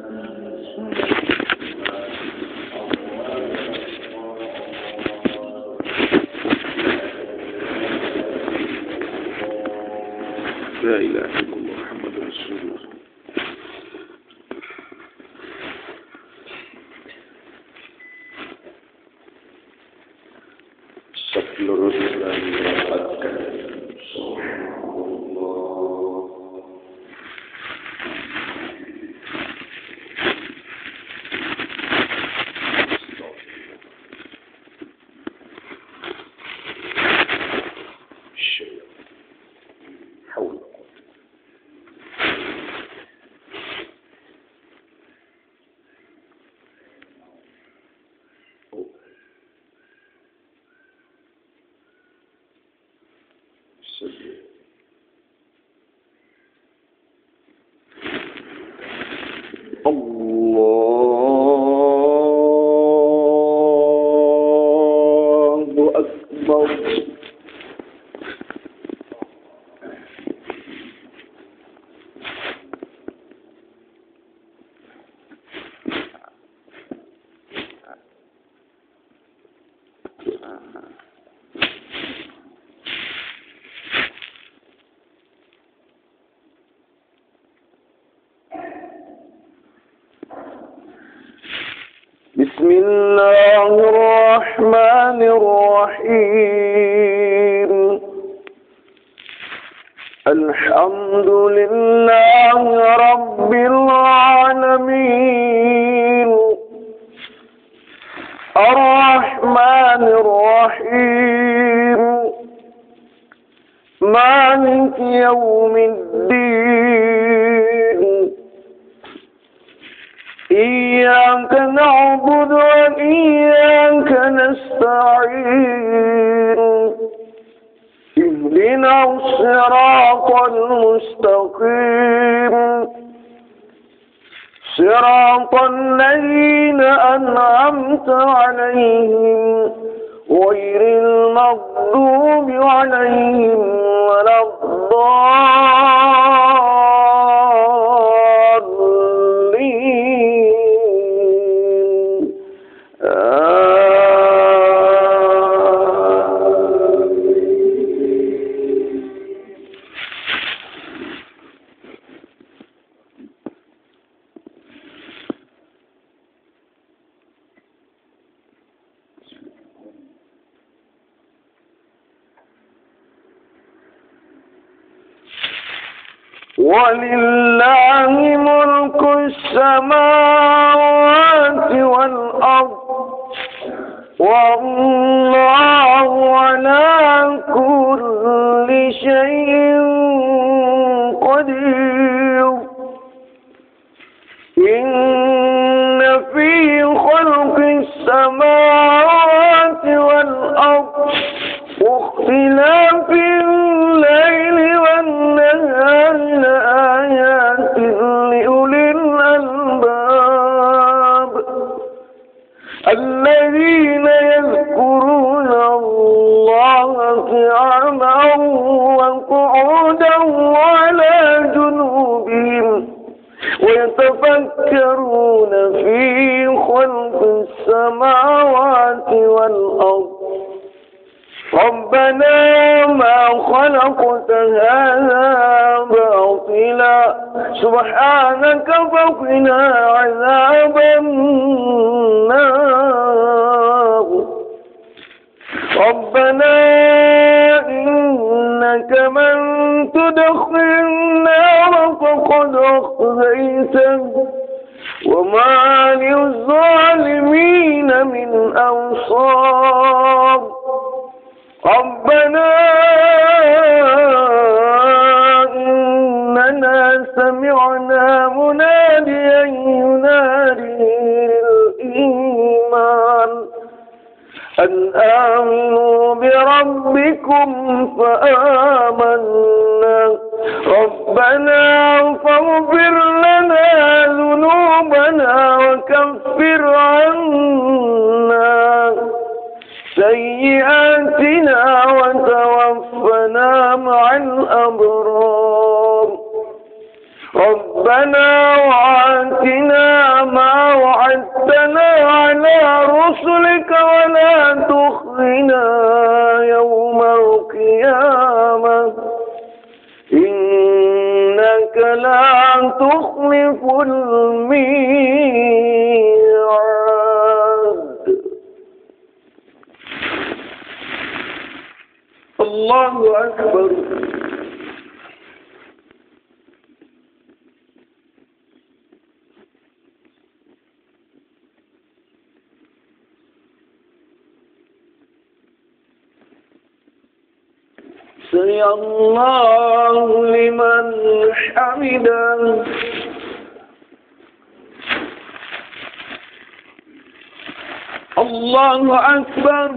لا إله إلا الله محمد رسول الله. Seluruhnya dirapatkan. Allahu Akbar. بسم الله الرحمن الرحيم. الحمد لله رب العالمين الرحمن الرحيم مالك يوم الدين. إياك نعبد وإياك نستعين. اهدنا الصراط المستقيم صراط الذين أنعمت عليهم غير المغضوب عليهم ولا ولله ملك السماوات والأرض والله على كل شيء قدير. إن في خلق السماوات والأرض واختلاف الليل والنهار لآيات لأولي الألباب الذين يذكرون الله قياما وقعودا وعلى جنوبهم ويتفكرون في خلق السماوات والأرض ربنا ما خلقت هذا باطلا سبحانك فقنا عذاب النار. ربنا إنك من تدخل النار فقد أخزيته وما للظالمين من أنصار. ربنا إننا سمعنا مناديا ينادي للإيمان أن آمنوا بربكم فآمنا. ربنا فاغفر لنا ذنوبنا وكفر عنا سيئاتنا وتوفنا مع الأبرار. ربنا وآتنا رسلك ولا تخزنا يوم القيامة إنك لا تخلف الميعاد. الله أكبر. سمع الله لمن حمده. الله أكبر.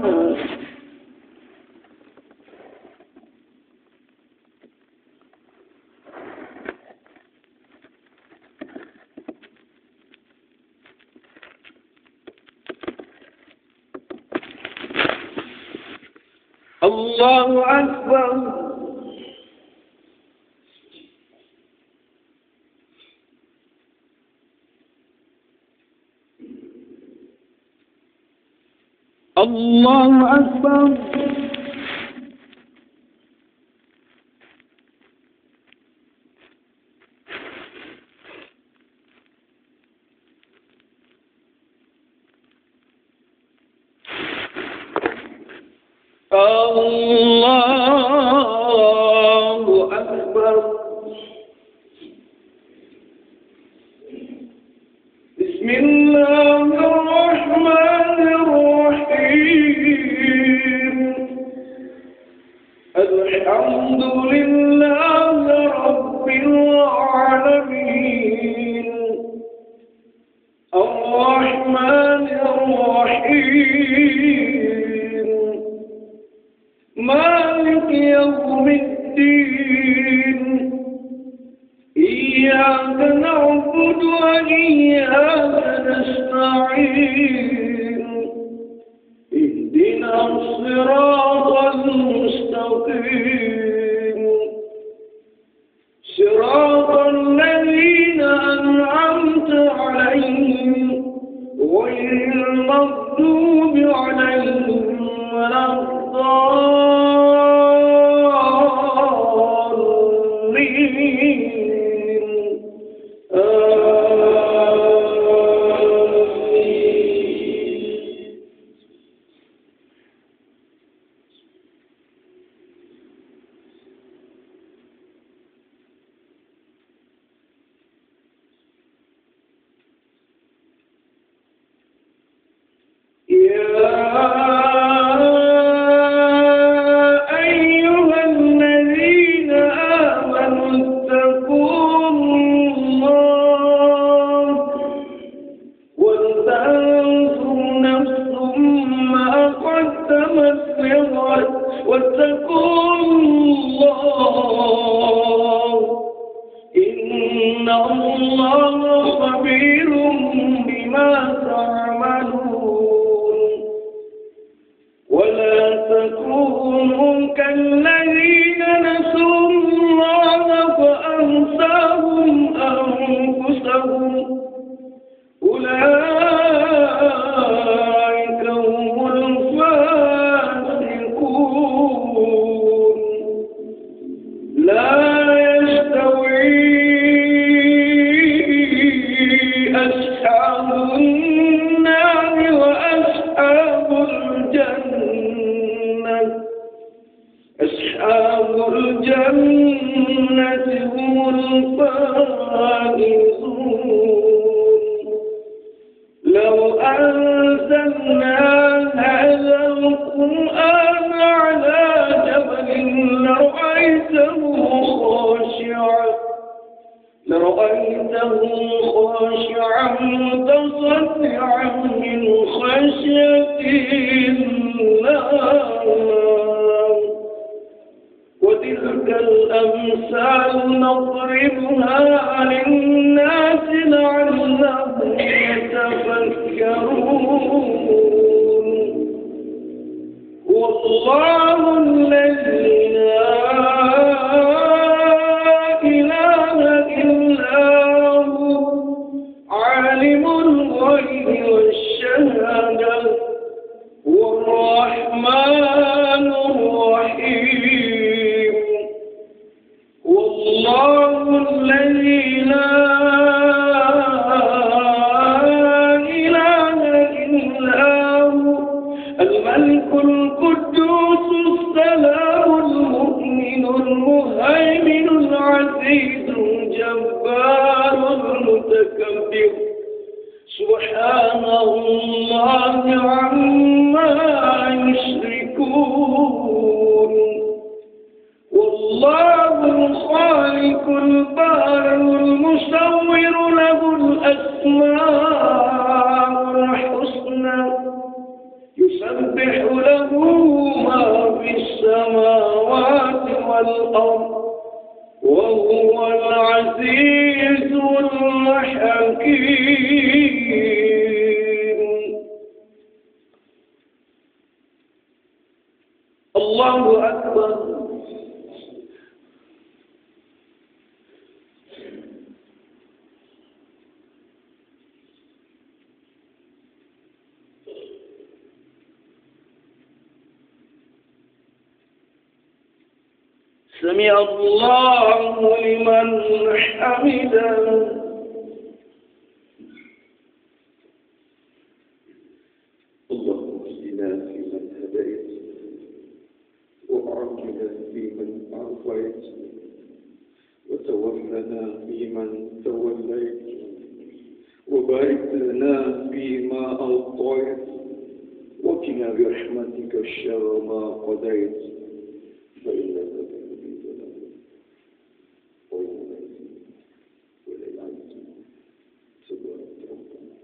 الله أكبر. الله أكبر. الله أكبر. بسم الله الرحمن الرحيم. الحمد لله رب العالمين الرحمن الرحيم مالك يوم الدين إياك نعبد وإياك نستعين اهدنا الصراط المستقيم صراط الذين أنعمت عليهم غير المغضوب عليهم ولا الضالين. واتقوا الله إن الله خبير بما تعملون ولا تكونوا كالذين نسوا الله فأنساهم أنفسهم أولئك هم الفاسقون. لا يستوي أصحاب النار وأصحاب الجنة أصحاب الجنة هم الفائزون. لو أنزلنا هذا القرآن على جبل لرأيته خاشعا متصدعا من خشية الله. وتلك الأمثال نضربها للناس لعلهم يتفكرون. هو الله الذي لا إله إلا هو عالم الغيب والشهادة الرحمن الرحيم والله الذي لا إله إلا هو الملك القدوس السلام المؤمن المهيمن العزيز الجبار المتكبر سبحان الله عما يشركون والله الخالق البارئ المصور له الأسماء الحسنى يسبح له ما في السماوات والأرض وهو العزيز الحكيم. الله أكبر. سمع الله لمن حمده. اللهم اهدنا فيمن هديت وعافنا فيمن عافيت وتولنا فيمن توليت وبارك لنا فيما أعطيت وقنا برحمتك الشر ما قضيت فإنك تقضي ولا يعز تبارك ربنا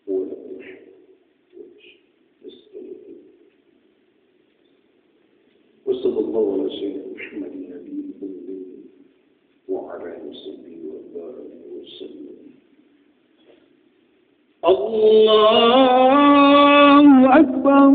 ولا ترحم نستغفرك. وصلى الله على سيدنا محمد النبي الأمي وعلى آله وصحبه وبارك وسلم. الله أكبر.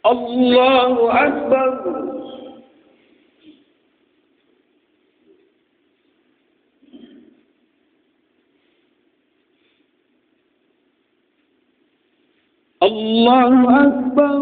الله أكبر. الله أكبر.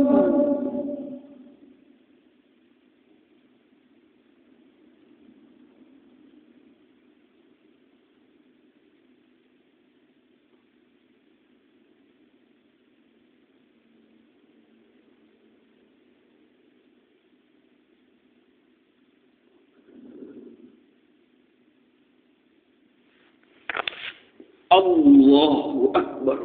الله أكبر.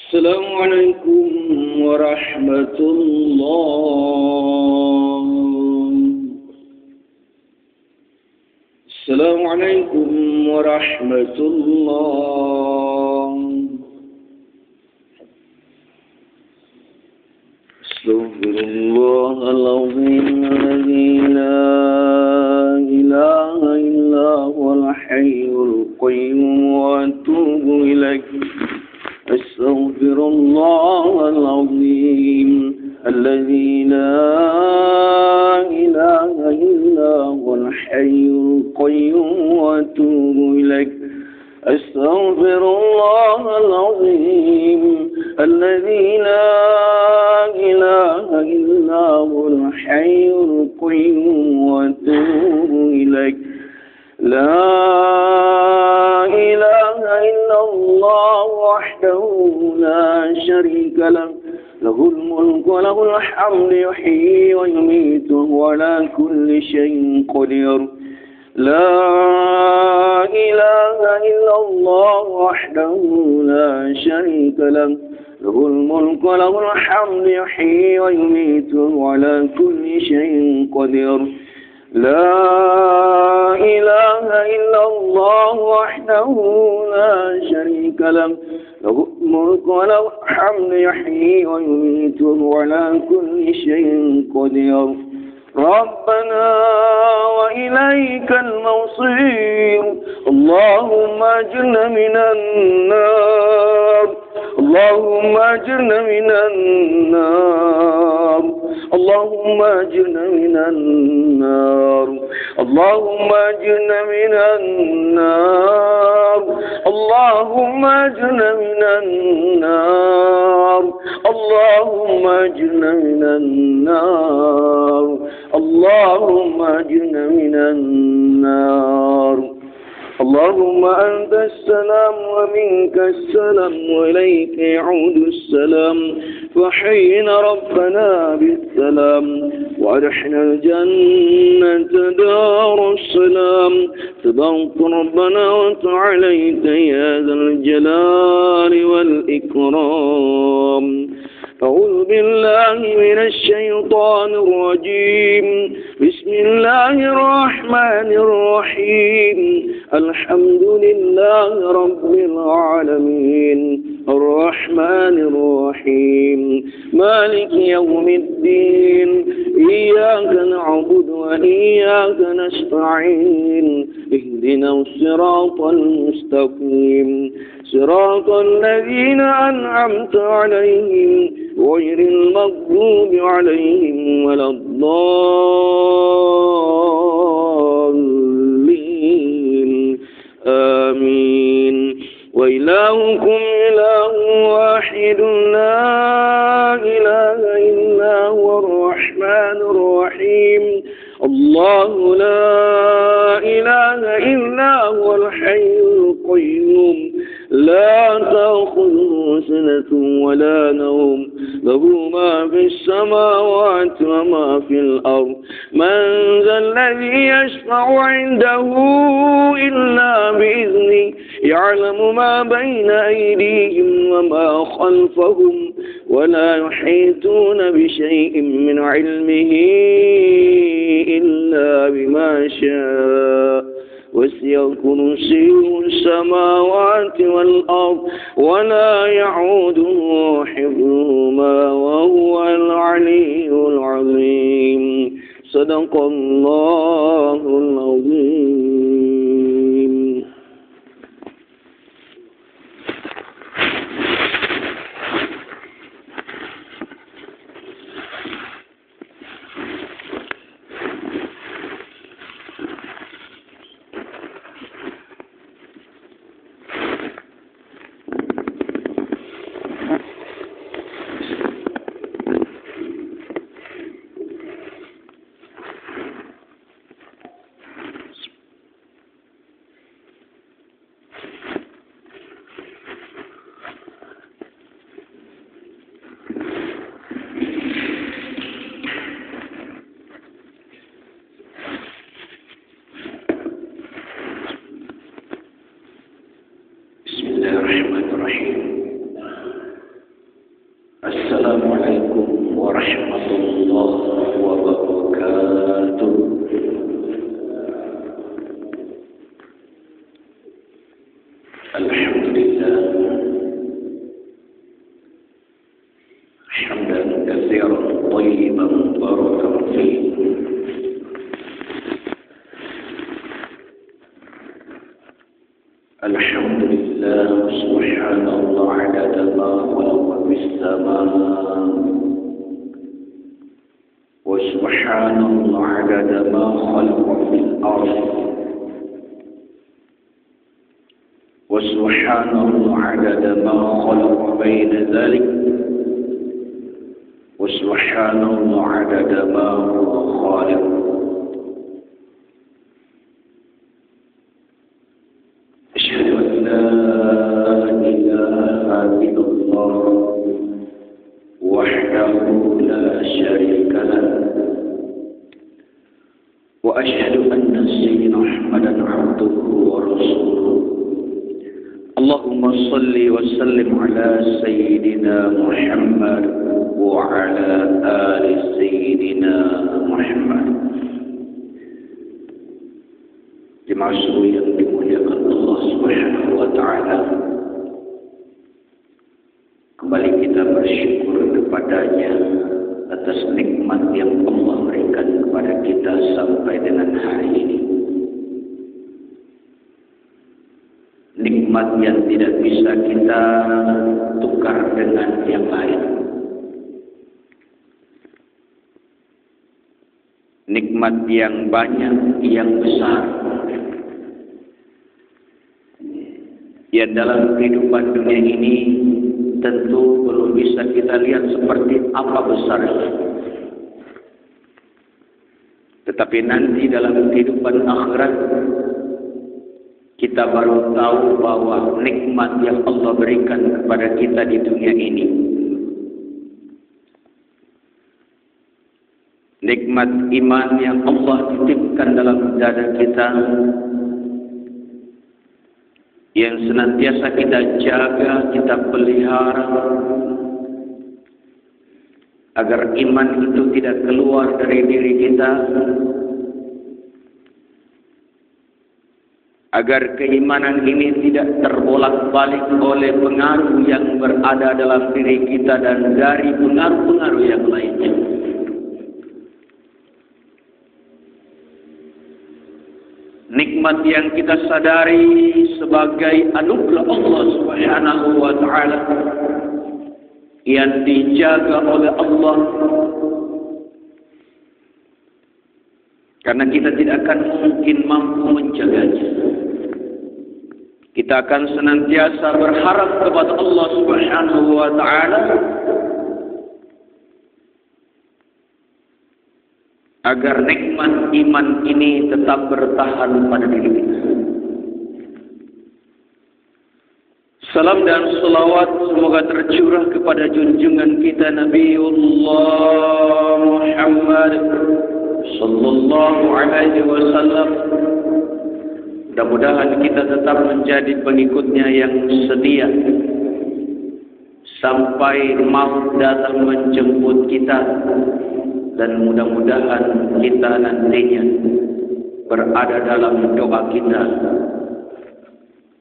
السلام عليكم ورحمة الله. السلام عليكم ورحمة الله. استغفر الله العظيم الذي لا إله إلا هو الحي القيوم وأتوب إليه. أستغفر الله العظيم الذي لا إله إلا هو الحي القيوم وأتوب إليه. أستغفر الله العظيم الذي لا إله إلا هو الحي القيوم وأتوب إليه. لا إله إلا الله وحده لا شريك له له الملك وله الحمد يحيي ويميت وعلى كل شيء قدير لا إله إلا الله وحده لا شريك له له الملك وله الحمد يحيي ويميت وعلى كل شيء قدير لا إله إلا الله وحده لا شريك له له الملك وله الحمد يحيي ويميت وعلى كل شيء قدير ربنا وإليك المصير اللهم أجرنا من النار اللهم أجرنا من النار اللهم أجرنا من النار اللهم أجرنا من النار اللهم أجرنا من النار اللهم أجرنا من النار اللهم أجرنا من النار اللهم أنت السلام ومنك السلام وإليك يعود السلام فحينا ربنا بالسلام وأدخلنا الجنة دار السلام تبارك ربنا وتعاليت يا ذا الجلال والإكرام أعوذ بالله من الشيطان الرجيم بسم الله الرحمن الرحيم الحمد لله رب العالمين الرحمن الرحيم مالك يوم الدين إياك نعبد وإياك نستعين اهدنا الصراط المستقيم صراط الذين أنعمت عليهم غير المغضوب عليهم ولا الضالين آمين وإلهكم إله واحد لا إله إلا هو الرحمن الرحيم الله لا إله إلا هو الحي القيوم لا تأخذه سنة ولا نوم له ما في السماوات وما في الأرض من ذا الذي يشفع عنده إلا بإذنه يعلم ما بين أيديهم وما خلفهم ولا يحيطون بشيء من علمه إلا بما شاء وسع كرسيه السماوات والأرض ولا يعوده حفظهما وهو العلي العظيم صدق الله العظيم. السلام عليكم ورحمة الله وبركاته. الحمد لله حمدا كثيرا طيبا مباركا فيه الحمد لله سبحانه عدد ما خلق في السماء وسبحان الله عدد ما خلق في الأرض وسبحان الله عدد ما خلق بين ذلك وسبحان الله عدد ما هو خالق. أشهد أن لا إله إلا الله وحده صل وسلم على سيدنا محمد وعلى آل سيدنا محمد. Jemaah yang dimuliakan Allah Subhanahu wa taala, kembali kita bersyukur kepadanya atas nikmat yang Allah berikan kepada kita sampai dengan hari ini. Nikmat yang tidak bisa kita tukar dengan yang lain. Nikmat yang banyak, yang besar, yang dalam kehidupan dunia ini tentu belum bisa kita lihat seperti apa besarnya. Tetapi nanti dalam kehidupan akhirat kita baru tahu bahwa nikmat yang Allah berikan kepada kita di dunia ini, nikmat iman yang Allah titipkan dalam dada kita, yang senantiasa kita jaga, kita pelihara, agar iman itu tidak keluar dari diri kita, agar keimanan ini tidak terbolak-balik oleh pengaruh yang berada dalam diri kita dan dari pengaruh-pengaruh yang lainnya. Nikmat yang kita sadari sebagai anugerah Allah Subhanahu wa taala yang dijaga oleh Allah, karena kita tidak akan mungkin mampu menjaganya. Kita akan senantiasa berharap kepada Allah Subhanahu wa taala agar nikmat iman ini tetap bertahan pada diri kita. Salam dan salawat semoga tercurah kepada junjungan kita Nabiullah Muhammad sallallahu alaihi wasallam. Mudah-mudahan kita tetap menjadi pengikutnya yang setia sampai maut datang menjemput kita, dan mudah-mudahan kita nantinya berada dalam doa kita,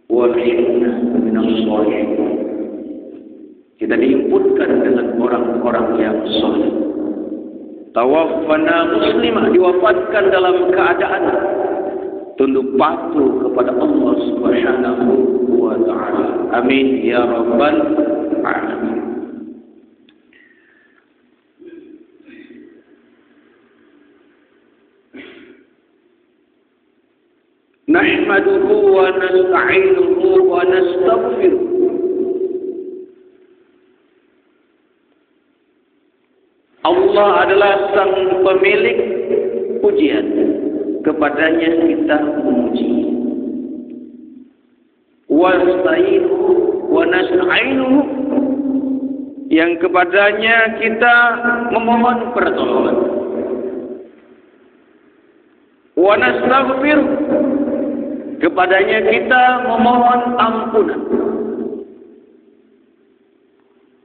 walhinna minas sholihin, kita dihimputkan dengan orang-orang yang saleh. Tawaffana muslimah, diwafatkan dalam keadaan tunduk patuh kepada Allah Subhanahu wa taala. Amin ya rabbal alamin. Nahmaduhu wa nasta'inuhu wa nastaghfiruh. Allah adalah sang pemilik pujian, kepadanya kita memuji. Wasta'inuhu wa nasta'inuhu, yang kepadanya kita memohon pertolongan. Wa nastaghfiruh, kepadanya kita memohon ampunan.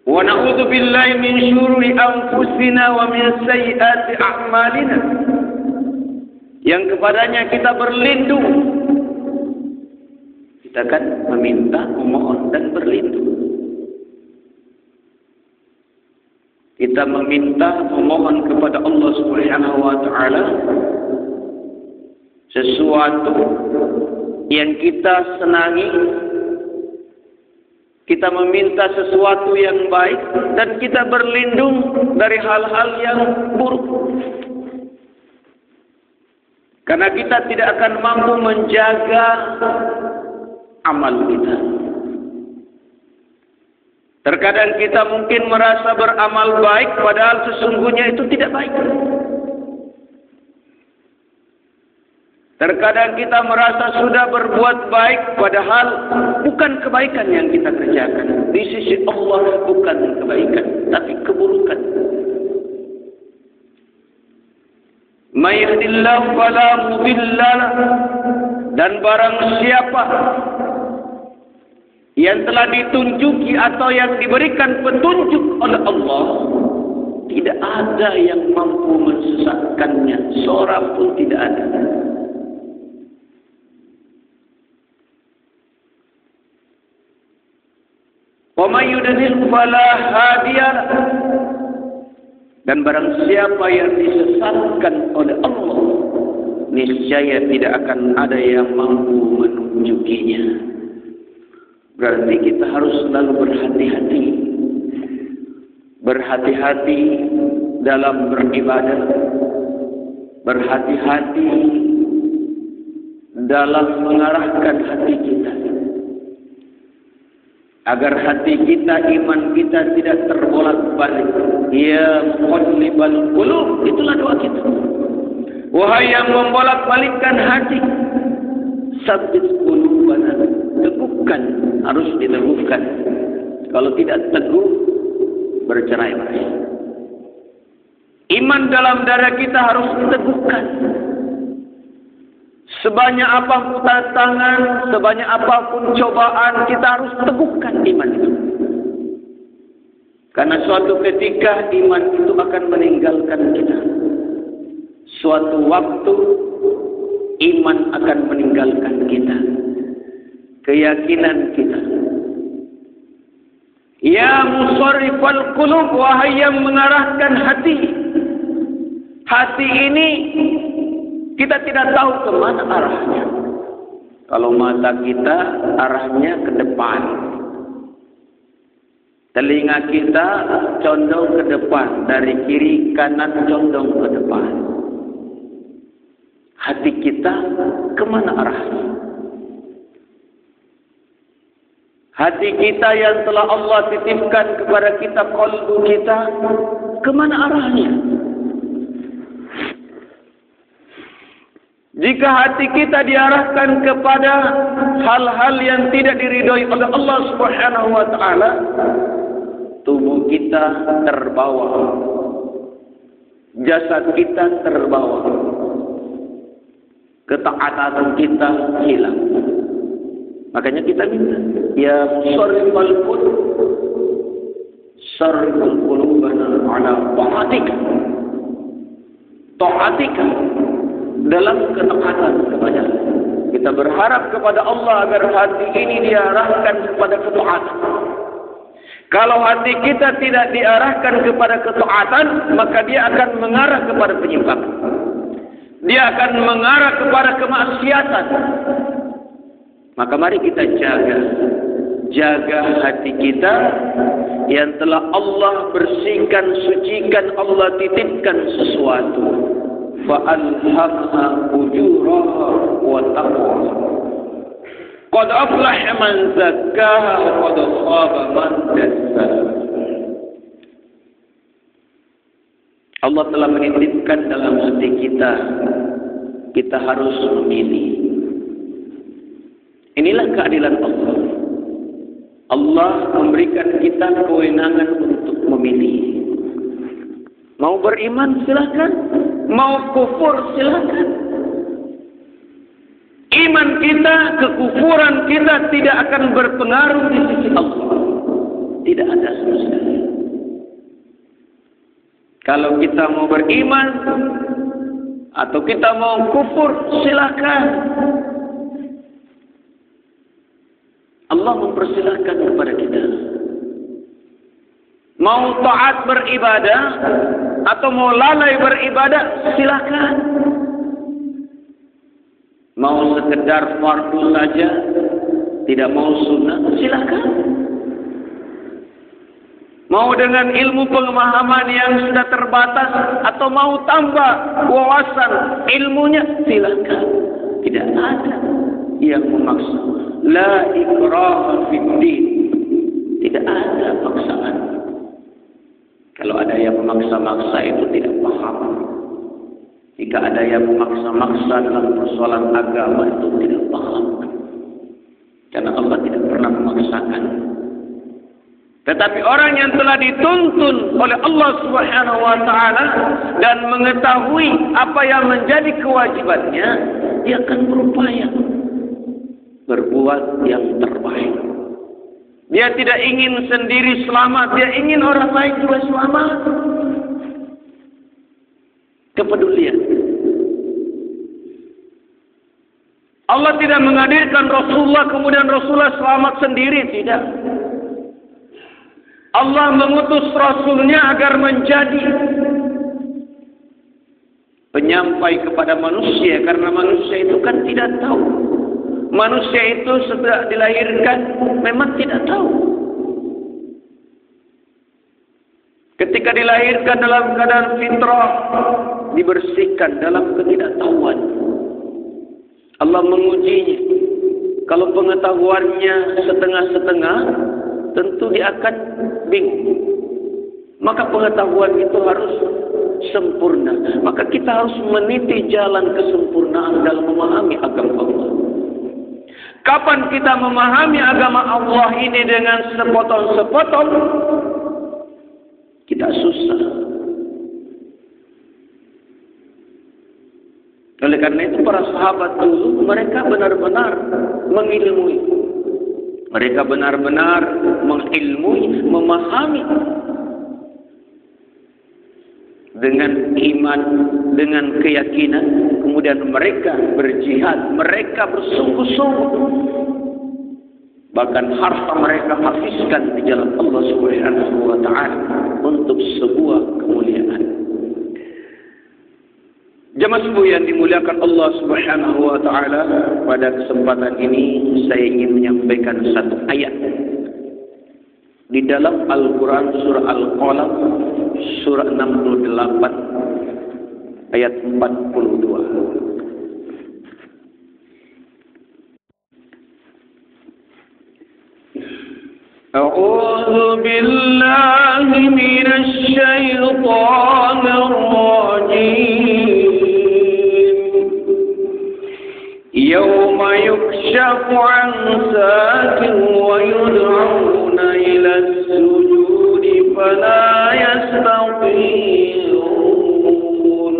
Wa na'udzu billahi min syururi anfusina wa min sayyiati a'malina, yang kepadanya kita berlindung. Kita akan meminta, memohon dan berlindung. Kita meminta, memohon kepada Allah Subhanahu wa taala sesuatu yang kita senangi, kita meminta sesuatu yang baik, dan kita berlindung dari hal-hal yang buruk. Karena kita tidak akan mampu menjaga amal kita. Terkadang kita mungkin merasa beramal baik, padahal sesungguhnya itu tidak baik. Terkadang kita merasa sudah berbuat baik, padahal bukan kebaikan yang kita kerjakan. Di sisi Allah bukan kebaikan, tapi keburukan. May yahdihillahu fala mudilla lahu, dan barang siapa yang telah ditunjuki atau yang diberikan petunjuk oleh Allah, tidak ada yang mampu mensesatkannya, seorang pun tidak ada. Wa may yudlil fala hadiya, dan barang siapa yang disesatkan oleh Allah, niscaya tidak akan ada yang mampu menunjukinya. Berarti kita harus selalu berhati-hati. Berhati-hati dalam beribadah. Berhati-hati dalam mengarahkan hati kita. Agar hati kita, iman kita tidak terbolak-balik. Ya muqallibal qulub, itulah doa kita. Wahai yang membolak-balikkan hati, sabbit qulubana, teguhkan, harus diteguhkan. Kalau tidak teguh, bercerai-berai. Iman dalam dada kita harus diteguhkan. Sebanyak apapun tantangan, sebanyak apapun cobaan, kita harus teguhkan iman itu. Karena suatu ketika iman itu akan meninggalkan kita. Suatu waktu iman akan meninggalkan kita. Keyakinan kita. Ya musarrifal qulub, wahai yang mengarahkan hati. Hati ini kita tidak tahu ke mana arahnya. Kalau mata kita arahnya ke depan. Telinga kita condong ke depan, dari kiri kanan condong ke depan. Hati kita kemana arahnya? Hati kita yang telah Allah titipkan kepada kita, qalbu kita, kemana arahnya? Jika hati kita diarahkan kepada hal-hal yang tidak diridhoi oleh Allah Subhanahu wa taala, tubuh kita terbawa, jasad kita terbawa, ketaatan kita hilang. Makanya kita minta, ya musarrifal qulub, sarriful qulubana ala ta'atika. Ta'atika, dalam ketaatan kepada. Kita berharap kepada Allah agar hati ini diarahkan kepada ketaatan. Kalau hati kita tidak diarahkan kepada ketaatan, maka dia akan mengarah kepada penyimpangan. Dia akan mengarah kepada kemaksiatan. Maka mari kita jaga hati kita yang telah Allah bersihkan, sucikan, Allah titipkan sesuatu. فَأَلْهَمْهَا فُجُورَهَا وَتَقْوَاهَا قَدْ أَفْلَحَ مَنْ زَكَّاهَا وَقَدْ خَابَ مَنْ دَسَّاهَا. Allah telah menitipkan dalam hati kita, kita harus memilih. Inilah keadilan Allah. Allah memberikan kita kewenangan untuk memilih. Mau beriman silakan, mau kufur silakan. Iman kita, kekufuran kita tidak akan berpengaruh di sisi Allah. Tidak ada sama sekali. Kalau kita mau beriman atau kita mau kufur, silakan. Allah mempersilahkan kepada kita. Mau taat beribadah atau mau lalai beribadah, silakan. Mau sekedar fardu saja, tidak mau sunnah, silakan. Mau dengan ilmu pemahaman yang sudah terbatas atau mau tambah wawasan ilmunya, silakan. Tidak ada yang memaksa. La ikraha fid din. Tidak ada paksaan. Kalau ada yang memaksa-maksa itu tidak paham. Jika ada yang memaksa-maksa dalam persoalan agama itu tidak paham. Karena Allah tidak pernah memaksakan. Tetapi orang yang telah dituntun oleh Allah Subhanahu wa taala dan mengetahui apa yang menjadi kewajibannya, dia akan berupaya berbuat yang terbaik. Dia tidak ingin sendiri selamat, dia ingin orang lain juga selamat. Kepedulian. Allah tidak menghadirkan Rasulullah kemudian Rasulullah selamat sendiri, tidak. Allah mengutus Rasulnya agar menjadi penyampai kepada manusia, karena manusia itu kan tidak tahu. Manusia itu setelah dilahirkan memang tidak tahu. Ketika dilahirkan dalam keadaan fitrah, dibersihkan dalam ketidaktahuan. Allah mengujinya. Kalau pengetahuannya setengah-setengah, tentu dia akan bingung. Maka pengetahuan itu harus sempurna. Maka kita harus meniti jalan kesempurnaan dalam memahami agama Allah. Kapan kita memahami agama Allah ini dengan sepotong-sepotong, kita susah. Oleh karena itu para sahabat dulu mereka benar-benar mengilmui. Mereka benar-benar mengilmui, memahami. Dengan iman, dengan keyakinan, kemudian mereka berjihad, mereka bersungguh-sungguh. Bahkan harta mereka habiskan di jalan Allah Subhanahu wa taala untuk sebuah kemuliaan. Jemaah sekalian yang dimuliakan Allah Subhanahu wa taala, pada kesempatan ini saya ingin menyampaikan satu ayat di dalam Al-Quran surah Al-Qalam surah 68 ayat 42. A'udzu billahi minasy syaithanir rajim. Yauma yukshafu 'an saqin wa yud'auna ila as-sujudi fala yastati'un.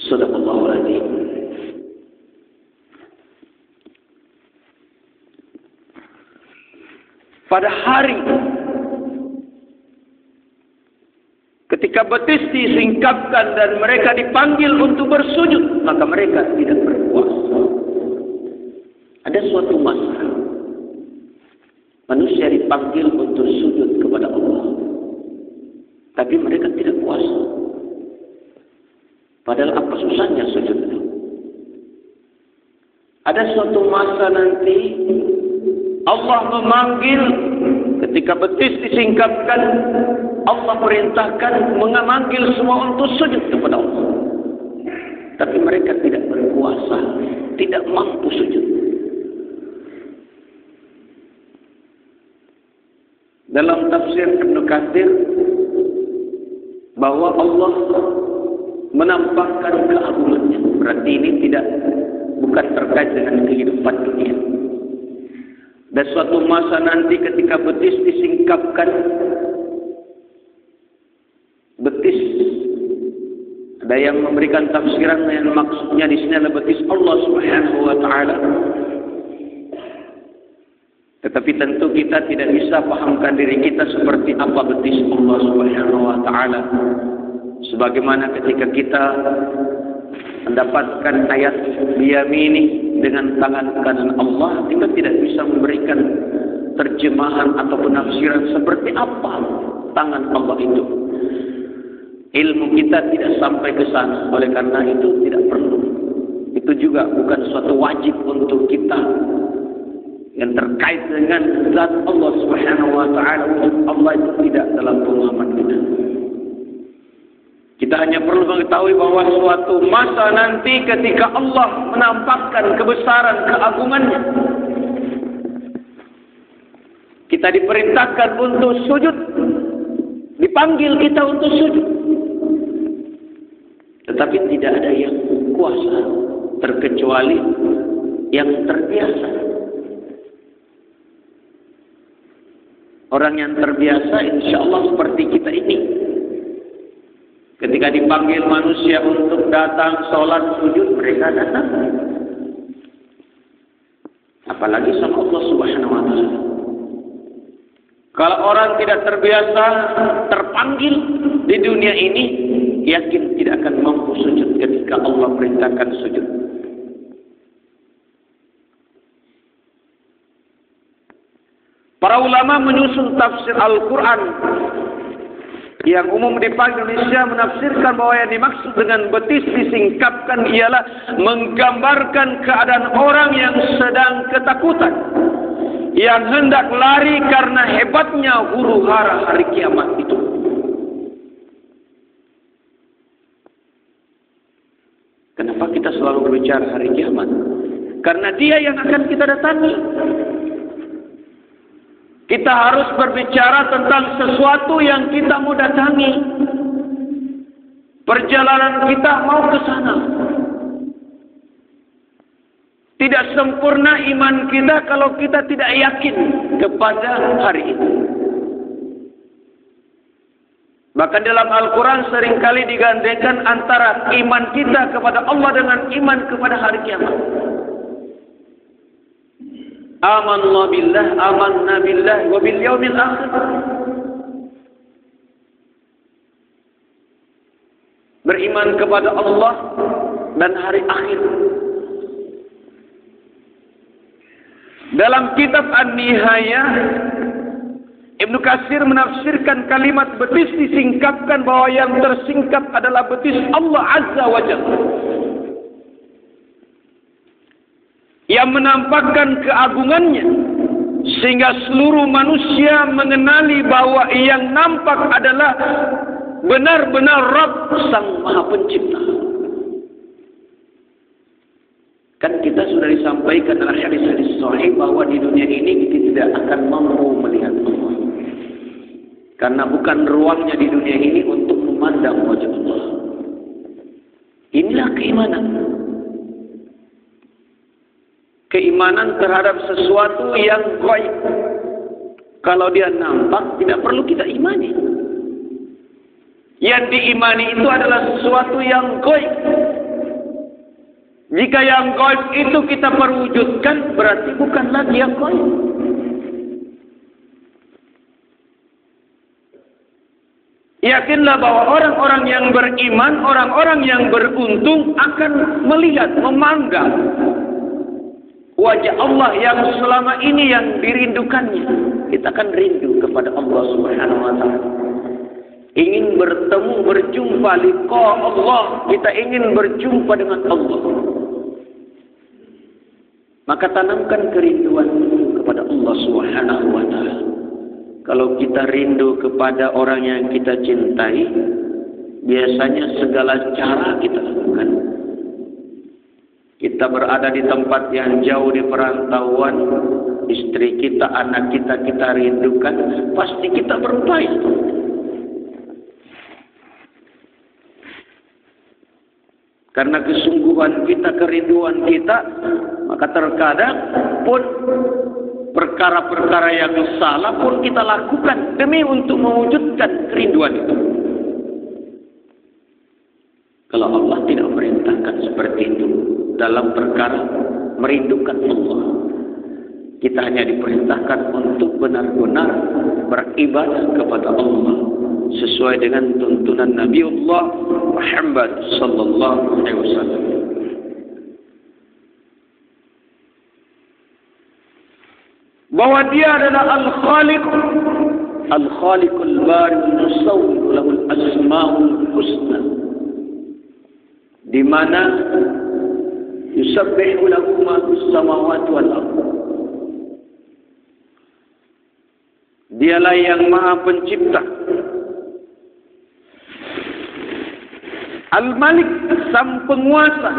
Sadaqallahul adzim. Pada hari ketika betis disingkapkan dan mereka dipanggil untuk bersujud, maka mereka tidak berkuasa. Ada suatu masa manusia dipanggil untuk sujud kepada Allah, tapi mereka tidak kuasa. Padahal apa susahnya sujud itu? Ada suatu masa nanti Allah memanggil, ketika betis disingkapkan, Allah perintahkan memanggil semua untuk sujud kepada Allah. Tapi mereka tidak berkuasa, tidak mampu sujud. Dalam tafsir Ibnu Katsir bahwa Allah menampakkan keagungannya. Berarti ini bukan terkait dengan kehidupan dunia. Dan suatu masa nanti ketika betis disingkapkan, betis, ada yang memberikan tafsiran yang maksudnya di sini adalah betis Allah Subhanahu wa taala. Tetapi tentu kita tidak bisa pahamkan diri kita seperti apa betis Allah Subhanahu wa taala. Sebagaimana ketika kita mendapatkan ayat biyamini dengan tangan kanan Allah, kita tidak bisa memberikan terjemahan atau penafsiran seperti apa tangan Allah itu. Ilmu kita tidak sampai ke sana, oleh karena itu tidak perlu. Itu juga bukan suatu wajib untuk kita yang terkait dengan zat Allah Subhanahu wa taala. Allah itu tidak dalam pemahaman kita. Kita hanya perlu mengetahui bahwa suatu masa nanti ketika Allah menampakkan kebesaran keagungannya, kita diperintahkan untuk sujud, dipanggil kita untuk sujud. Tetapi tidak ada yang kuasa terkecuali yang terbiasa. Orang yang terbiasa insya Allah seperti kita ini. Ketika dipanggil manusia untuk datang sholat sujud, mereka datang. Apalagi sama Allah Subhanahu wa taala. Kalau orang tidak terbiasa terpanggil di dunia ini, yakin tidak akan mampu sujud ketika Allah perintahkan sujud. Para ulama menyusun tafsir Al-Quran yang umum dipakai Indonesia menafsirkan bahwa yang dimaksud dengan betis disingkapkan ialah menggambarkan keadaan orang yang sedang ketakutan, yang hendak lari karena hebatnya huru-hara hari kiamat itu. Kenapa kita selalu berbicara hari kiamat? Karena dia yang akan kita datangi. Kita harus berbicara tentang sesuatu yang kita mau datangi. Perjalanan kita mau ke sana. Tidak sempurna iman kita kalau kita tidak yakin kepada hari itu. Bahkan dalam Al-Quran seringkali digandengkan antara iman kita kepada Allah dengan iman kepada hari kiamat. Amanna billah wa bil yaumil akhir. Beriman kepada Allah dan hari akhir. Dalam kitab An-Nihayah, Ibnu Katsir menafsirkan kalimat betis disingkapkan bahwa yang tersingkap adalah betis Allah Azza wa Jalla, yang menampakkan keagungannya sehingga seluruh manusia mengenali bahwa yang nampak adalah benar-benar Rabb Sang Maha Pencipta. Kan kita sudah disampaikan dalam hadis-hadis sahih bahwa di dunia ini kita tidak akan mampu melihat Allah, karena bukan ruangnya di dunia ini untuk memandang wajah Allah. Inilah keimanan. Keimanan terhadap sesuatu yang gaib. Kalau dia nampak, tidak perlu kita imani. Yang diimani itu adalah sesuatu yang gaib. Jika yang gaib itu kita perwujudkan, berarti bukan lagi yang gaib. Yakinlah bahwa orang-orang yang beriman, orang-orang yang beruntung akan melihat, memandang wajah Allah yang selama ini yang dirindukannya. Kita akan rindu kepada Allah Subhanahu wa taala. Ingin bertemu, berjumpa, liqa Allah. Kita ingin berjumpa dengan Allah. Maka tanamkan kerinduan kepada Allah Subhanahu wa taala. Kalau kita rindu kepada orang yang kita cintai, biasanya segala cara kita lakukan. Kita berada di tempat yang jauh di perantauan, istri kita, anak kita, kita rindukan, pasti kita berupaya. Karena kesungguhan kita, kerinduan kita, maka terkadang pun perkara-perkara yang salah pun kita lakukan demi untuk mewujudkan kerinduan itu. Kalau Allah tidak memerintahkan seperti itu dalam perkara merindukan Allah, kita hanya diperintahkan untuk benar-benar beribadah kepada Allah sesuai dengan tuntunan Nabiullah Muhammad sallallahu alaihi wasallam. Bahwa dia adalah Al-Khaliq, Al-Khaliqul Bari Musawwir lahul asmaul husna, di mana yusabbihu lahu ma fis samawati wal ardh. Dialah yang Maha Pencipta, Al-Malik, Sang Penguasa,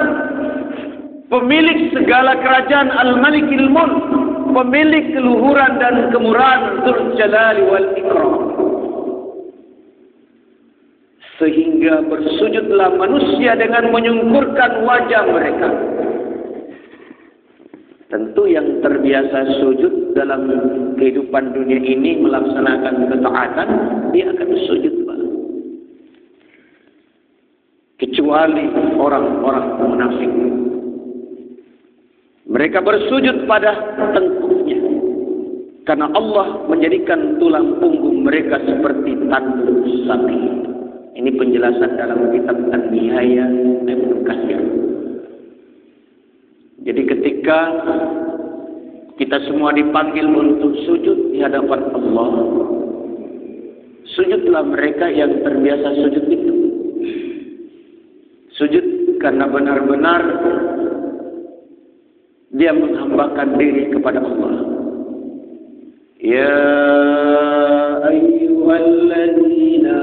pemilik segala kerajaan, Al-Malikil Mulk, pemilik keluhuran dan kemurahan, Dzul Jalali wal Ikram. Sehingga bersujudlah manusia dengan menyungkurkan wajah mereka. Tentu yang terbiasa sujud dalam kehidupan dunia ini melaksanakan ketaatan, dia akan sujud. Kecuali orang-orang munafik. Mereka bersujud pada tengkuknya, Karena Allah menjadikan tulang punggung mereka seperti tanduk sapi. Ini penjelasan dalam kitab An-Nihaya Ibnu Katsir. Jadi ketika kita semua dipanggil untuk sujud di hadapan Allah, sujudlah mereka yang terbiasa sujud itu. Sujud karena benar-benar dia menghambakan diri kepada Allah. Ya ayyuhalladzina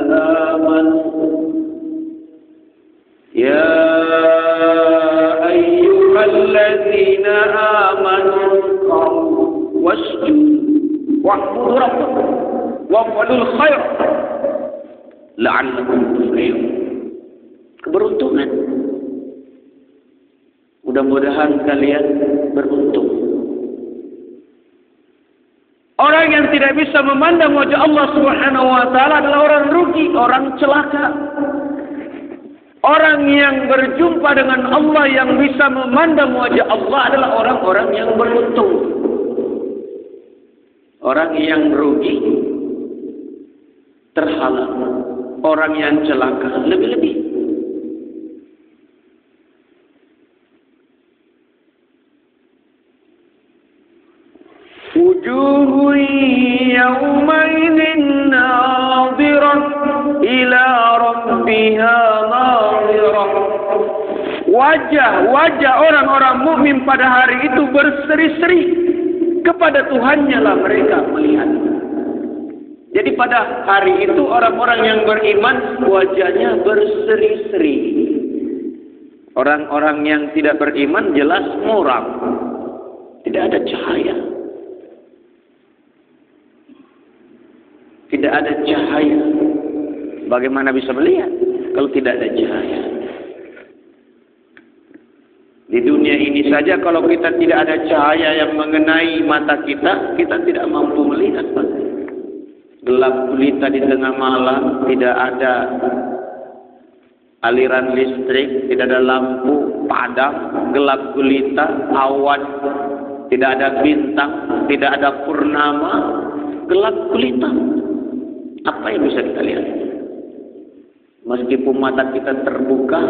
amanu, ya ayyuhalladzina amanu wasjudu wa'budu rabbakum wa'malul khair la'allakum tuflihun. Keberuntungan. Mudah-mudahan kalian beruntung. Orang yang tidak bisa memandang wajah Allah Subhanahu wa taala adalah orang rugi, orang celaka. Orang yang berjumpa dengan Allah yang bisa memandang wajah Allah adalah orang-orang yang beruntung. Orang yang rugi terhalang, orang yang celaka lebih-lebih. Wujuhun yawmaidin nadhirah ila rabbiha nadhirah. Wajah-wajah orang-orang mukmin pada hari itu berseri-seri. Kepada Tuhannya lah mereka melihat. Jadi pada hari itu orang-orang yang beriman wajahnya berseri-seri. Orang-orang yang tidak beriman jelas muram. Tidak ada cahaya. Tidak ada cahaya. Bagaimana bisa melihat kalau tidak ada cahaya? Di dunia ini saja kalau kita tidak ada cahaya yang mengenai mata kita, kita tidak mampu melihat. Gelap gulita di tengah malam, tidak ada aliran listrik, tidak ada lampu padam, gelap gulita, awan, tidak ada bintang, tidak ada purnama, gelap gulita. Apa yang bisa kita lihat? Meskipun mata kita terbuka,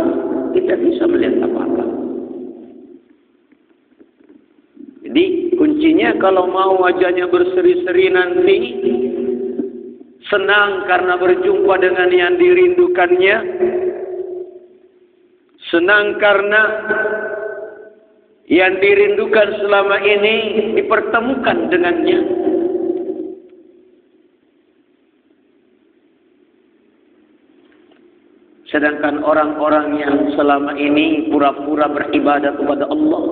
tidak bisa melihat apa-apa. Jadi kuncinya kalau mau wajahnya berseri-seri nanti, senang karena berjumpa dengan yang dirindukannya, senang karena yang dirindukan selama ini dipertemukan dengannya. Sedangkan orang-orang yang selama ini pura-pura beribadah kepada Allah,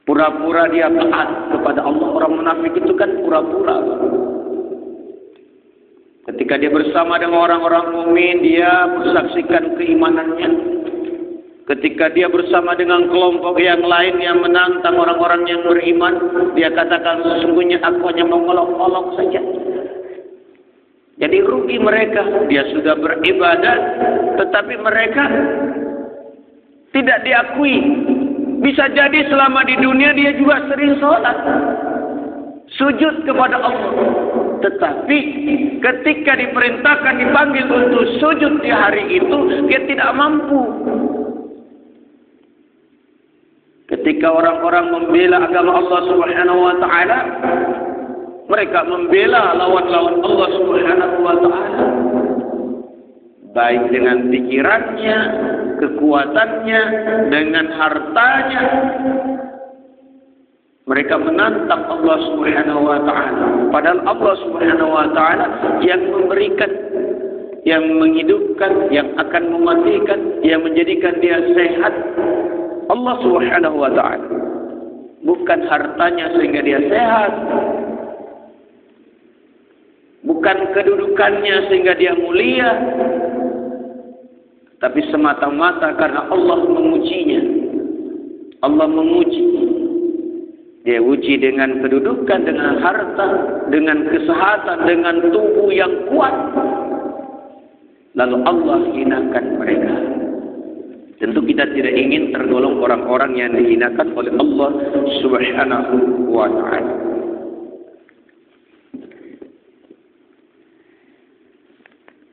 pura-pura dia taat kepada Allah. Orang munafik itu kan pura-pura. Ketika dia bersama dengan orang-orang mukmin, dia mensaksikan keimanannya. Ketika dia bersama dengan kelompok yang lain yang menantang orang-orang yang beriman, dia katakan sesungguhnya aku hanya mengolok-olok saja. Jadi rugi mereka. Dia sudah beribadat, tetapi mereka tidak diakui. Bisa jadi selama di dunia dia juga sering sholat, sujud kepada Allah. Tetapi ketika diperintahkan, dipanggil untuk sujud di hari itu, dia tidak mampu. Ketika orang-orang membela agama Allah Subhanahu wa taala, mereka membela lawan-lawan Allah Subhanahu wa taala. Baik dengan pikirannya, kekuatannya, dengan hartanya. Mereka menantang Allah Subhanahu wa taala. Padahal Allah Subhanahu wa taala yang memberikan, yang menghidupkan, yang akan mematikan, yang menjadikan dia sehat. Allah Subhanahu wa taala. Bukan hartanya sehingga dia sehat. Bukan kedudukannya sehingga dia mulia. Tapi semata-mata karena Allah mengujinya. Allah menguji. Dia uji dengan kedudukan, dengan harta, dengan kesehatan, dengan tubuh yang kuat. Lalu Allah hinakan mereka. Tentu kita tidak ingin tergolong orang-orang yang dihinakan oleh Allah Subhanahu wa ta'ala.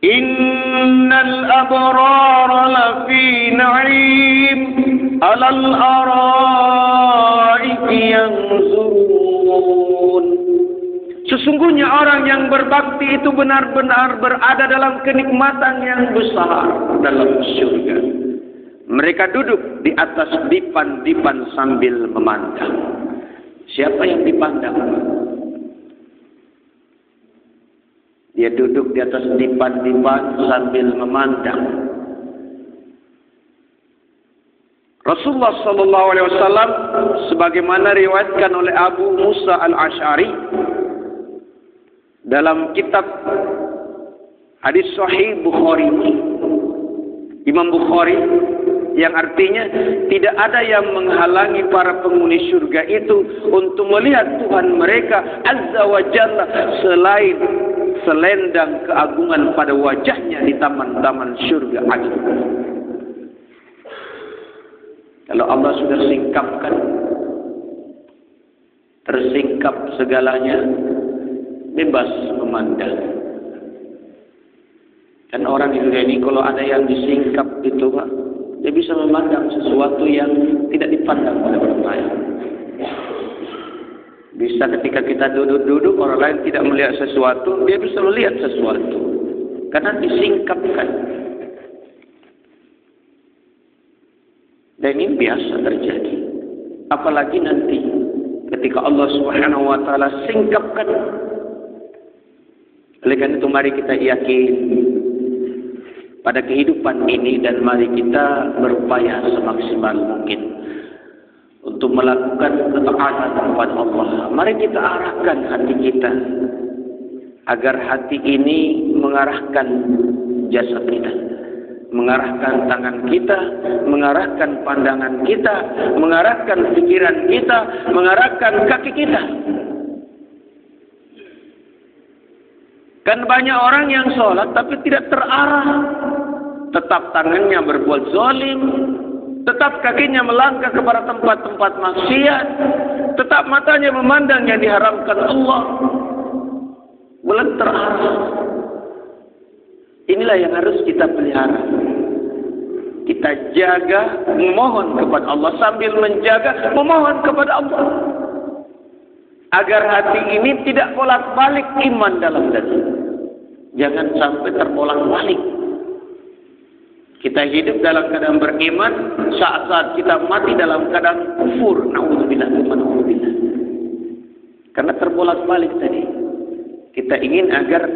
Innal abrara lafi na'im 'alal araiki yanzurun. Sesungguhnya orang yang berbakti itu benar-benar berada dalam kenikmatan yang besar dalam surga. Mereka duduk di atas dipan-dipan sambil memandang. Siapa yang dipandang? Dia duduk di atas dipan-dipan sambil memandang. Rasulullah sallallahu alaihi wasallam sebagaimana riwayatkan oleh Abu Musa Al-Asy'ari dalam kitab hadis sahih Bukhari, Imam Bukhari, yang artinya tidak ada yang menghalangi para penghuni surga itu untuk melihat Tuhan mereka Azza wa Jalla selain selendang keagungan pada wajahnya di taman-taman surga agung. Kalau Allah sudah singkapkan, tersingkap segalanya, bebas memandang. Dan orang di dunia ini kalau ada yang disingkap itu Pak, dia bisa memandang sesuatu yang tidak dipandang oleh orang lain. Bisa ketika kita duduk-duduk, orang lain tidak melihat sesuatu, dia bisa melihat sesuatu. Karena disingkapkan. Dan ini biasa terjadi. Apalagi nanti ketika Allah Subhanahu wa ta'ala singkapkan. Oleh karena itu mari kita yakin pada kehidupan ini dan mari kita berupaya semaksimal mungkin untuk melakukan ketaatan kepada Allah. Mari kita arahkan hati kita agar hati ini mengarahkan jasad kita, mengarahkan tangan kita, mengarahkan pandangan kita, mengarahkan pikiran kita, mengarahkan kaki kita. Kan banyak orang yang sholat tapi tidak terarah. Tetap tangannya berbuat zalim, tetap kakinya melangkah kepada tempat-tempat maksiat, tetap matanya memandang yang diharamkan Allah. Belum terarah. Inilah yang harus kita pelihara. Kita jaga, memohon kepada Allah sambil menjaga, memohon kepada Allah. Agar hati ini tidak bolak-balik iman dalam diri. Jangan sampai terbolak-balik. Kita hidup dalam keadaan beriman, saat-saat kita mati dalam keadaan kufur. Na'udzubillah, na'udzubillah. Karena terbolak-balik tadi. Kita ingin agar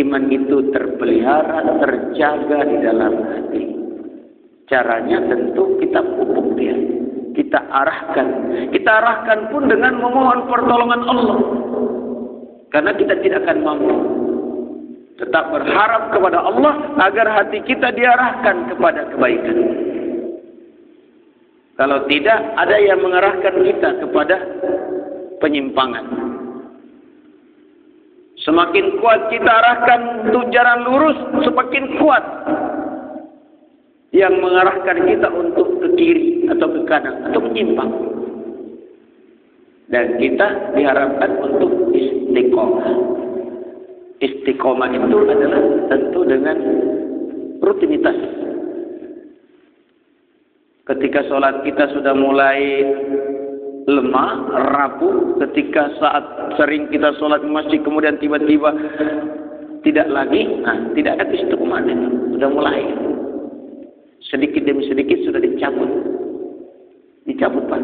iman itu terpelihara, terjaga di dalam hati. Caranya tentu kita pupuk dia. Kita arahkan. Kita arahkan pun dengan memohon pertolongan Allah. Karena kita tidak akan mampu. Tetap berharap kepada Allah agar hati kita diarahkan kepada kebaikan. Kalau tidak, ada yang mengarahkan kita kepada penyimpangan. Semakin kuat kita arahkan untuk jalan lurus, semakin kuat yang mengarahkan kita untuk ke kiri atau ke kanan atau menyimpang. Dan kita diharapkan untuk istiqomah. Istiqomah itu adalah tentu dengan rutinitas. Ketika sholat kita sudah mulai lemah, rapuh, ketika saat sering kita sholat di masjid kemudian tiba-tiba tidak lagi, tidak ada istiqomah itu, sudah mulai. Sedikit demi sedikit sudah dicabut. Dicabut Pak.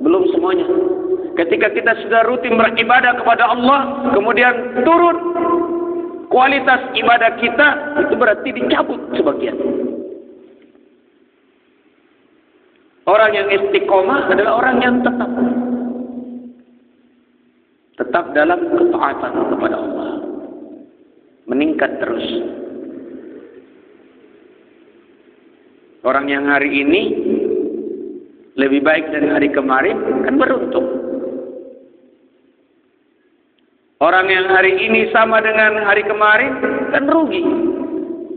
Belum semuanya. Ketika kita sudah rutin beribadah kepada Allah, kemudian turun kualitas ibadah kita, itu berarti dicabut sebagian. Orang yang istiqomah adalah orang yang tetap dalam ketaatan kepada Allah. Meningkat terus. Orang yang hari ini lebih baik dari hari kemarin, kan beruntung. Orang yang hari ini sama dengan hari kemarin, kan rugi.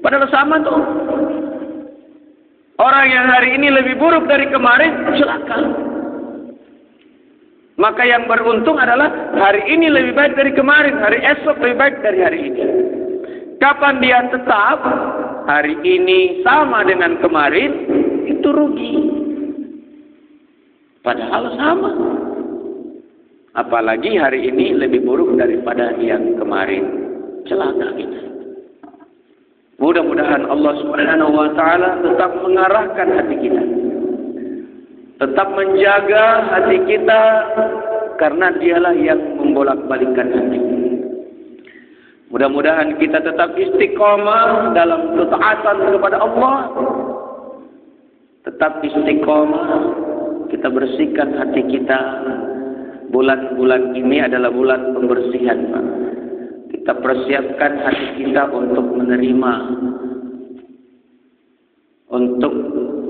Padahal sama tuh. Orang yang hari ini lebih buruk dari kemarin, celaka. Maka yang beruntung adalah hari ini lebih baik dari kemarin, hari esok lebih baik dari hari ini. Kapan dia tetap hari ini sama dengan kemarin, itu rugi. Padahal sama. Apalagi hari ini lebih buruk daripada yang kemarin. Celaka kita. Mudah-mudahan Allah Subhanahu wa taala tetap mengarahkan hati kita. Tetap menjaga hati kita karena dialah yang membolak-balikkan hati. Mudah-mudahan kita tetap istiqomah dalam ketaatan kepada Allah. Tetap istiqomah, kita bersihkan hati kita. Bulan-bulan ini adalah bulan pembersihan, Pak. Kita persiapkan hati kita untuk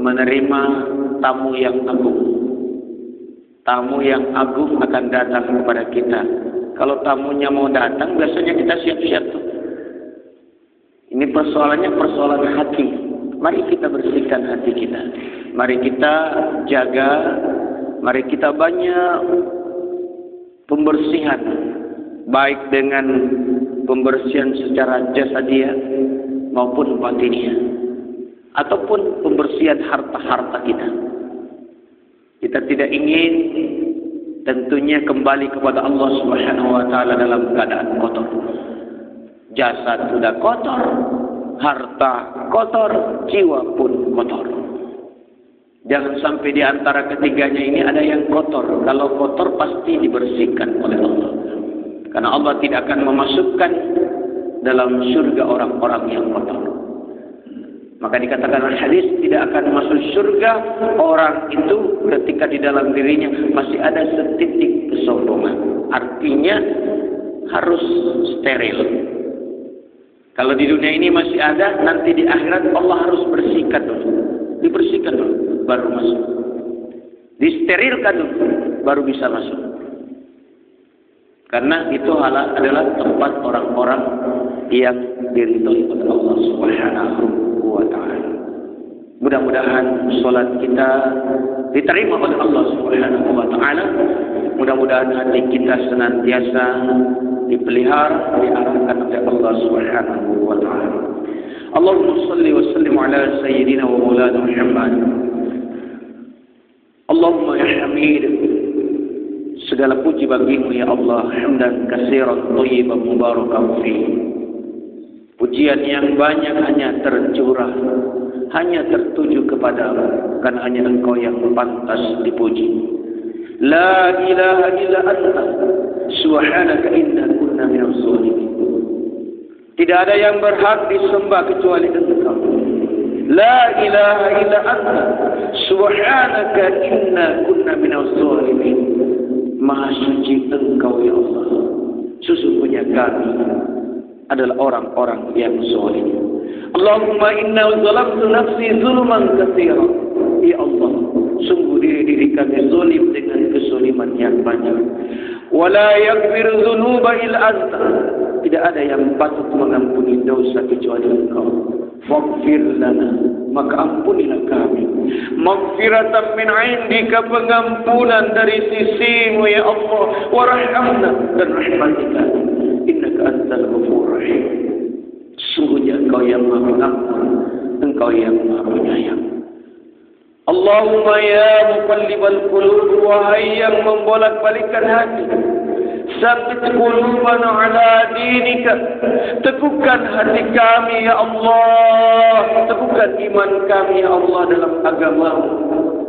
menerima tamu yang agung. Tamu yang agung akan datang kepada kita. Kalau tamunya mau datang, biasanya kita siap-siap tuh. Ini persoalannya persoalan hati. Mari kita bersihkan hati kita. Mari kita jaga. Mari kita banyak pembersihan. Baik dengan pembersihan secara jasadiah maupun batiniah. Ataupun pembersihan harta-harta kita. Kita tidak ingin tentunya kembali kepada Allah Subhanahu wa taala dalam keadaan kotor. Jasad sudah kotor, harta kotor, jiwa pun kotor. Jangan sampai di antara ketiganya ini ada yang kotor. Kalau kotor pasti dibersihkan oleh Allah. Karena Allah tidak akan memasukkan dalam surga orang-orang yang kotor. Maka dikatakan dalam hadis tidak akan masuk surga orang itu ketika di dalam dirinya masih ada setitik kesombongan. Artinya harus steril. Kalau di dunia ini masih ada, nanti di akhirat Allah harus bersihkan dulu. Dibersihkan dulu, baru masuk. Disterilkan dulu, baru bisa masuk. Karena itu adalah tempat orang-orang yang diridhoi oleh Allah Subhanahu wa taala. Mudah-mudahan salat kita diterima oleh Allah Subhanahu wa taala. Mudah-mudahan hati kita senantiasa dipelihara, diarahkan oleh Allah Subhanahu wa taala. Allahumma shalli wa sallim ala sayyidina wa maulana Muhammad. Allahumma ya Hamid, segala puji bagimu ya Allah, hamdan katsiran thayyiban mubarakan fi. Pujian yang banyak hanya tercurah, hanya tertuju kepadamu, karena hanya Engkau yang pantas dipuji. La ilaha illa anta, subhanaka inna kunna minaz zalimin. Tidak ada yang berhak disembah kecuali Engkau. La ilaha illa anta, subhanaka inna kunna minaz zalimin. Maha suci Engkau ya Allah. Sesungguhnya kami adalah orang-orang yang zalim. Allahumma inna zalamtu nafsi zulman katsira. Ya Allah, sungguh diri kami zalim dengan kezaliman yang banyak. Wala yaghfiru dzunuba illa anta. Tidak ada yang patut mengampuni dosa kecuali Engkau. Faghfir lana, maka ampunilah kami. Maghfiratan min 'indika, pengampunan dari sisimu ya Allah. Warhamna, dan rahmatika. Innaka antal ghafurur rahim. Sungguhnya Engkau yang Maha Pengampun, Engkau yang Maha Penyayang. Allahumma ya muqallibal qulub, wahai yang membolak-balikkan hati, sabit qulubana ala dinika, teguhkan hati kami ya Allah, teguhkan iman kami ya Allah dalam agama-Mu.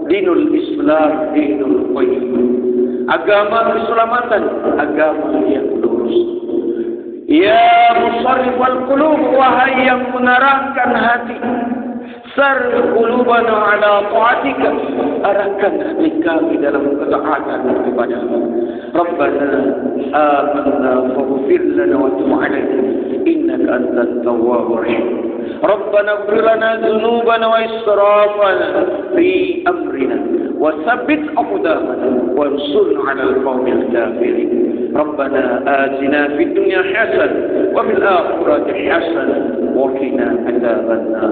Dinul Islam, dinul qayyim, agama keselamatan, agama yang lurus. Ya musarrifal qulub, wahai yang mengarahkan hati, sarf qulubana ala ta'atika, arahkan hati kami dalam ketaatan kepada-Mu. Rabbana amanna faghfir lana wa tub 'alaina innaka antat tawwabur rahim. Rabbana ighfir lana dhunubana wa israfana fi amrina wa tsabbit aqdamana wansurna 'alal qawmil kafirin. Rabbana atina fid dunya hasanah wa fil akhirati hasanah wa qina adzabannar.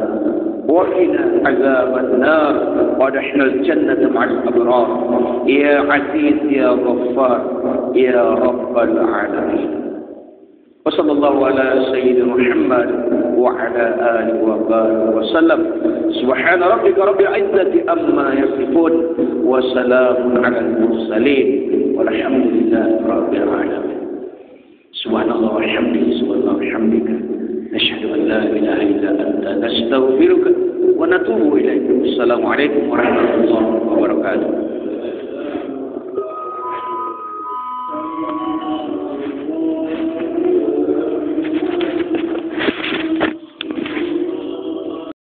وقنا عذاب النار وادخلنا الجنة مع الأبرار يا عزيز يا غفار يا رب العالمين. وصلى الله على سيدنا محمد وعلى آله وبارك وسلم. سبحان ربك رب العزة أما يصفون وسلام على المرسلين والحمد لله رب العالمين. سبحان الله وبحمده سبحان الله وبحمدك نشهد أن لا إله إلا أنت نستغفرك ونتوب إليك. السلام عليكم ورحمة الله وبركاته.